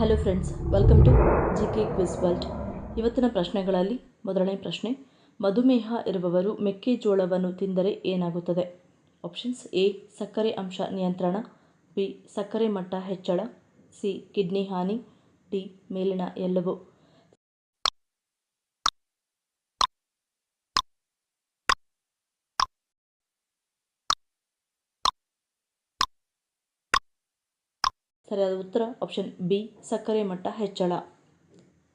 Hello friends, welcome to GK quiz world. ಇವತ್ತಿನ ಪ್ರಶ್ನೆಗಳಲ್ಲಿ ಮೊದಲನೇ ಪ್ರಶ್ನೆ, ಮಧುಮೇಹ ಇರುವವರು ಮೆಕ್ಕೆಜೋಳವನ್ನು ತಿಂದರೆ ಏನಾಗುತ್ತದೆ? ಆಪ್ಷನ್ಸ್: ಎ ಸಕ್ಕರೆ ಅಂಶ ನಿಯಂತ್ರಣ, ಬಿ ಸಕ್ಕರೆ ಮಟ್ಟ ಹೆಚ್ಚಳ, ಸಿ ಕಿಡ್ನಿ ಹಾನಿ, ಡಿ ಮೇಲಿನ ಎಲ್ಲವೂ. ಸರಿಯಾದ ಉತ್ತರ ಆಪ್ಷನ್ ಬಿ ಸಕ್ಕರೆ ಮಟ್ಟ ಹೆಚ್ಚಳ.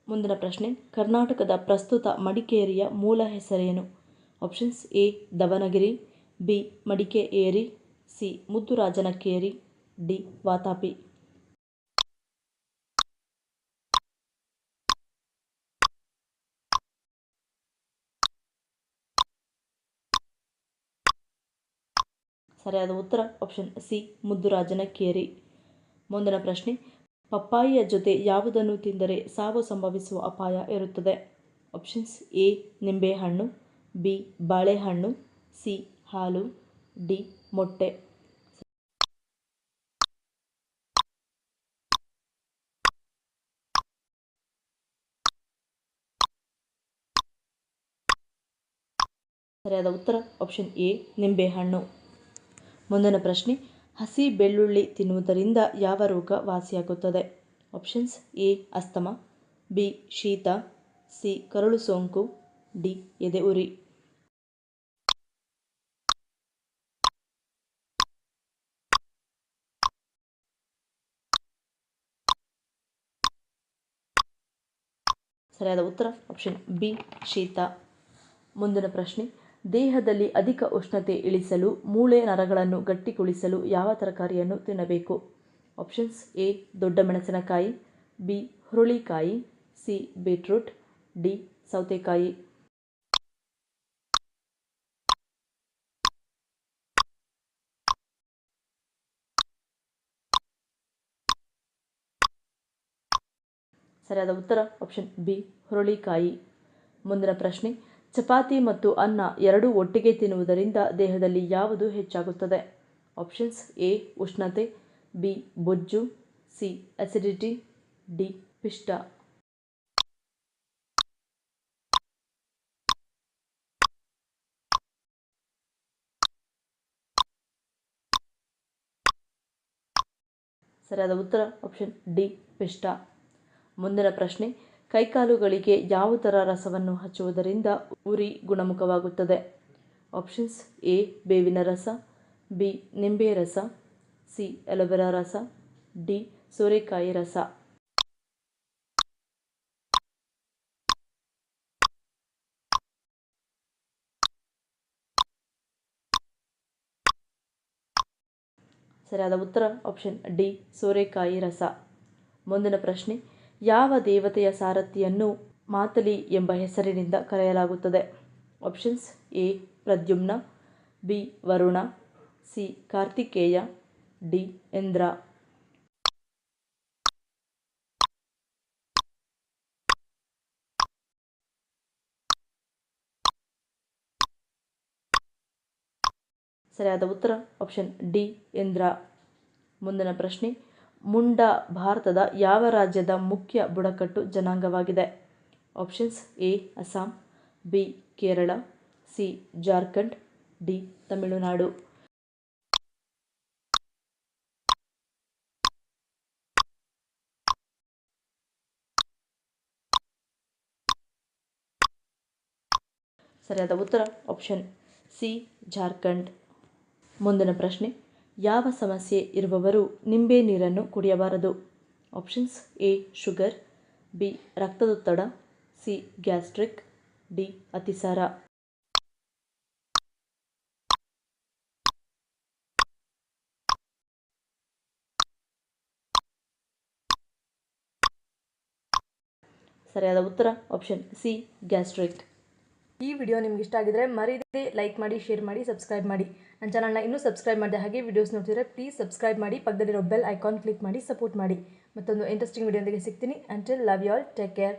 ಮುಂದಿನ ಪ್ರಶ್ನೆ, ಕರ್ನಾಟಕದ ಪ್ರಸ್ತುತ ಮಡಿಕೇರಿಯ ಮೂಲ ಹೆಸರೇನು? Options: A Davanagere, B Madikeri, C Muddurajanakeri, D Vatapi. ಸರಿಯಾದ ಉತ್ತರ ಆಪ್ಷನ್ ಸಿ ಮುದ್ದುರಾಜನಕೇರಿ. ಮುಂದಿನ ಪ್ರಶ್ನೆ, ಪಪ್ಪಾಯಿಯ ಜೊತೆ ಯಾವುದನ್ನು ತಿಂದರೆ ಸಾವು ಸಂಭವಿಸುವ ಅಪಾಯ ಇರುತ್ತದೆ? ಆಪ್ಷನ್ಸ್: ಎ ನಿಂಬೆಹಣ್ಣು, ಬಿ ಬಾಳೆಹಣ್ಣು, ಸಿ ಹಾಲು, ಡಿ ಮೊಟ್ಟೆ. ಸರಿಯಾದ ಉತ್ತರ ಆಪ್ಷನ್ ಎ ನಿಂಬೆಹಣ್ಣು. ಮುಂದಿನ ಪ್ರಶ್ನೆ, ಹಸಿ ಬೆಳ್ಳುಳ್ಳಿ ತಿನ್ನುವುದರಿಂದ ಯಾವ ರೋಗ ವಾಸಿಯಾಗುತ್ತದೆ? ಆಪ್ಷನ್ಸ್: ಎ ಅಸ್ತಮಾ, ಬಿ ಶೀತ, ಸಿ ಕರಳು ಸೋಂಕು, ಡಿ ಎದೆ ಉರಿ. ಸರಿಯಾದ ಉತ್ತರ ಆಪ್ಷನ್ ಬಿ ಶೀತ. ಮುಂದಿನ ಪ್ರಶ್ನೆ, ದೇಹದಲ್ಲಿ ಅಧಿಕ ಉಷ್ಣತೆ ಇಳಿಸಲು ಮೂಳೆ ನರಗಳನ್ನು ಗಟ್ಟಿಗೊಳಿಸಲು ಯಾವ ತರಕಾರಿಯನ್ನು ತಿನ್ನಬೇಕು? ಆಪ್ಷನ್ಸ್: ಎ ದೊಡ್ಡ ಮೆಣಸಿನಕಾಯಿ, ಬಿ ಹುರುಳಿಕಾಯಿ, ಸಿ ಬೀಟ್ರೂಟ್, ಡಿ ಸೌತೆಕಾಯಿ. ಸರಿಯಾದ ಉತ್ತರ ಆಪ್ಷನ್ ಬಿ ಹುರುಳಿಕಾಯಿ. ಮುಂದಿನ ಪ್ರಶ್ನೆ, ಚಪಾತಿ ಮತ್ತು ಅನ್ನ ಎರಡೂ ಒಟ್ಟಿಗೆ ತಿನ್ನುವುದರಿಂದ ದೇಹದಲ್ಲಿ ಯಾವುದು ಹೆಚ್ಚಾಗುತ್ತದೆ? ಆಪ್ಷನ್ಸ್: ಎ ಉಷ್ಣತೆ, ಬಿ ಬೊಜ್ಜು, ಸಿ ಅಸಿಡಿಟಿ, ಡಿ ಪಿಷ್ಟ. ಸರಿಯಾದ ಉತ್ತರ ಆಪ್ಷನ್ ಡಿ ಪಿಷ್ಟ. ಮುಂದಿನ ಪ್ರಶ್ನೆ, ಕೈಕಾಲುಗಳಿಗೆ ಯಾವುದರ ರಸವನ್ನು ಹಚ್ಚುವುದರಿಂದ ಉರಿ ಗುಣಮುಖವಾಗುತ್ತದೆ? ಆಪ್ಷನ್ಸ್: ಎ ಬೇವಿನ ರಸ, ಬಿ ನಿಂಬೆ ರಸ, ಸಿ ಅಲೋವೆರಾ ರಸ, ಡಿ ಸೋರೆಕಾಯಿ ರಸ. ಸರಿಯಾದ ಉತ್ತರ ಆಪ್ಷನ್ ಡಿ ಸೋರೆಕಾಯಿ ರಸ. ಮುಂದಿನ ಪ್ರಶ್ನೆ, ಯಾವ ದೇವತೆಯ ಸಾರಥಿಯನ್ನು ಮಾತಲಿ ಎಂಬ ಹೆಸರಿನಿಂದ ಕರೆಯಲಾಗುತ್ತದೆ? Options: A Pradyumna, B Varuna, C Kartikeya, D Indra. ಸರಿಯಾದ ಉತ್ತರ ಆಪ್ಷನ್ ಡಿ ಇಂದ್ರ. ಮುಂದಿನ ಪ್ರಶ್ನೆ, ಮುಂಡ ಭಾರತದ ಯಾವ ರಾಜ್ಯದ ಮುಖ್ಯ ಬುಡಕಟ್ಟು ಜನಾಂಗವಾಗಿದೆ? Options: A Assam, B Kerala, C Jharkhand, D Tamil Nadu. ಸರಿಯಾದ ಉತ್ತರ ಆಪ್ಷನ್ ಸಿ ಜಾರ್ಖಂಡ್. ಮುಂದಿನ ಪ್ರಶ್ನೆ, ಯಾವ ಸಮಸ್ಯೆ ಇರುವವರು ನಿಂಬೆ ನೀರನ್ನು ಕುಡಿಯಬಾರದು? ಆಪ್ಷನ್ಸ್: ಎ ಶುಗರ್, ಬಿ ರಕ್ತದೊತ್ತಡ, ಸಿ ಗ್ಯಾಸ್ಟ್ರಿಕ್, ಡಿ ಅತಿಸಾರ. ಸರಿಯಾದ ಉತ್ತರ ಆಪ್ಷನ್ ಸಿ ಗ್ಯಾಸ್ಟ್ರಿಕ್. ಈ ವಿಡಿಯೋ ನಿಮ್ಗೆ ಇಷ್ಟ ಆಗಿದ್ರೆ ಮರೀದೆ ಲೈಕ್ ಮಾಡಿ, ಶೇರ್ ಮಾಡಿ, ಸಬ್ಸ್ಕ್ರೈಬ್ ಮಾಡಿ. ನನ್ನ ಚಾನಲ್ನ ಇನ್ನೂ ಸಬ್ಸ್ಕ್ರೈಬ್ ಮಾಡಿದೆ ಹಾಗೆ ವಿಡಿಯೋಸ್ ನೋಡ್ತಿದ್ರೆ ಪ್ಲೀಸ್ ಸಬ್ಸ್ಕ್ರೈಬ್ ಮಾಡಿ, ಪಕ್ಕದಲ್ಲಿರೋ ಬೆಲ್ ಐಕಾನ್ ಕ್ಲಿಕ್ ಮಾಡಿ ಸಪೋರ್ಟ್ ಮಾಡಿ. ಮತ್ತೊಂದು ಇಂಟ್ರೆಸ್ಟಿಂಗ್ ವಿಡಿಯೋದೊಂದಿಗೆ ಸಿಗ್ತೀನಿ. Until love you all, take care.